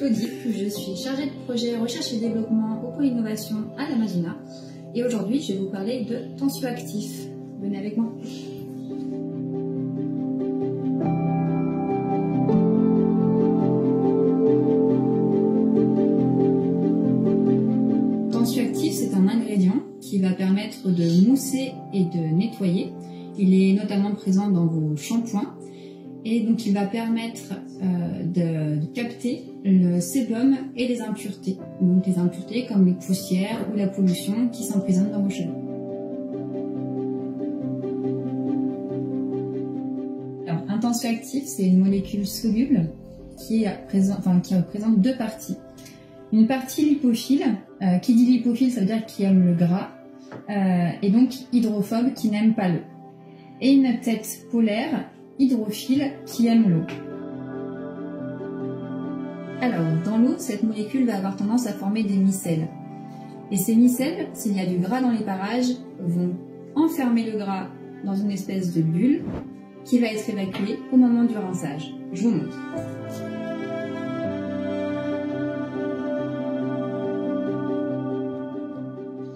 Claudie, je suis chargée de projet recherche et développement au pôle innovation à la Magina et aujourd'hui je vais vous parler de tensioactifs. Venez avec moi. Tensioactif, c'est un ingrédient qui va permettre de mousser et de nettoyer. Il est notamment présent dans vos shampoings. Et donc il va permettre de capter le sébum et les impuretés. Donc les impuretés comme les poussières ou la pollution qui s'emprisonnent dans vos cheveux. Alors un tensioactif, c'est une molécule soluble qui représente deux parties. Une partie lipophile, qui dit lipophile ça veut dire qui aime le gras, et donc hydrophobe qui n'aime pas l'eau. Et une tête polaire, hydrophile qui aime l'eau. Alors, dans l'eau, cette molécule va avoir tendance à former des micelles. Et ces micelles, s'il y a du gras dans les parages, vont enfermer le gras dans une espèce de bulle qui va être évacuée au moment du rinçage. Je vous montre.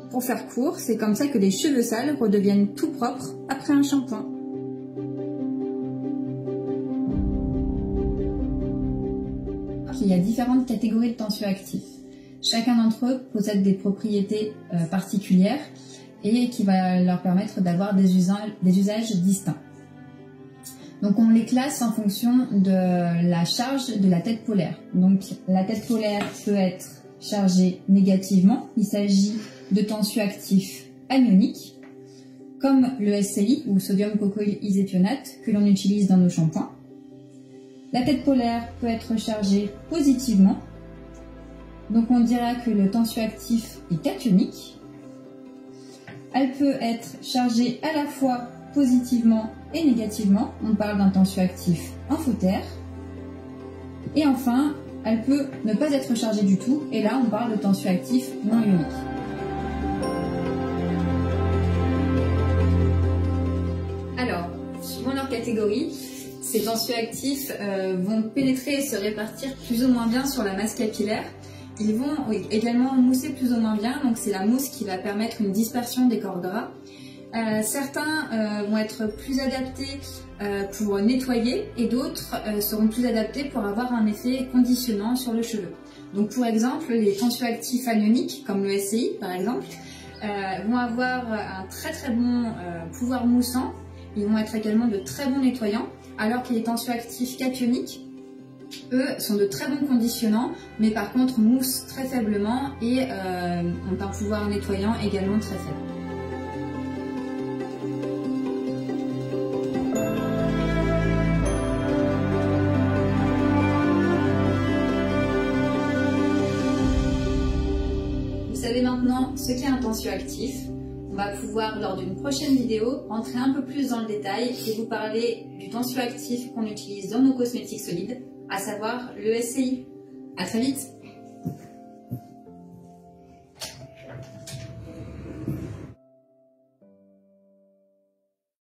Pour faire court, c'est comme ça que les cheveux sales redeviennent tout propres après un shampoing. Il y a différentes catégories de tensioactifs. Chacun d'entre eux possède des propriétés particulières et qui va leur permettre d'avoir des usages distincts. Donc on les classe en fonction de la charge de la tête polaire. Donc la tête polaire peut être chargée négativement. Il s'agit de tensioactifs anioniques, comme le SCI ou sodium cocoïl isethionate que l'on utilise dans nos shampoings. La tête polaire peut être chargée positivement, donc on dira que le tensioactif est cationique. Elle peut être chargée à la fois positivement et négativement, on parle d'un tensioactif amphotère. Et enfin, elle peut ne pas être chargée du tout, et là on parle de tensioactif non ionique. Alors, suivant leur catégorie, ces tensioactifs vont pénétrer et se répartir plus ou moins bien sur la masse capillaire. Ils vont également mousser plus ou moins bien, donc c'est la mousse qui va permettre une dispersion des corps gras. Certains vont être plus adaptés pour nettoyer et d'autres seront plus adaptés pour avoir un effet conditionnant sur le cheveu. Donc pour exemple, les tensioactifs anioniques, comme le SCI par exemple, vont avoir un très bon pouvoir moussant. Ils vont être également de très bons nettoyants, alors que les tensioactifs cationiques, eux, sont de très bons conditionnants, mais par contre moussent très faiblement et ont un pouvoir nettoyant également très faible. Vous savez maintenant ce qu'est un tensioactif. On va pouvoir, lors d'une prochaine vidéo, rentrer un peu plus dans le détail et vous parler du tensioactif qu'on utilise dans nos cosmétiques solides, à savoir le SCI. À très vite!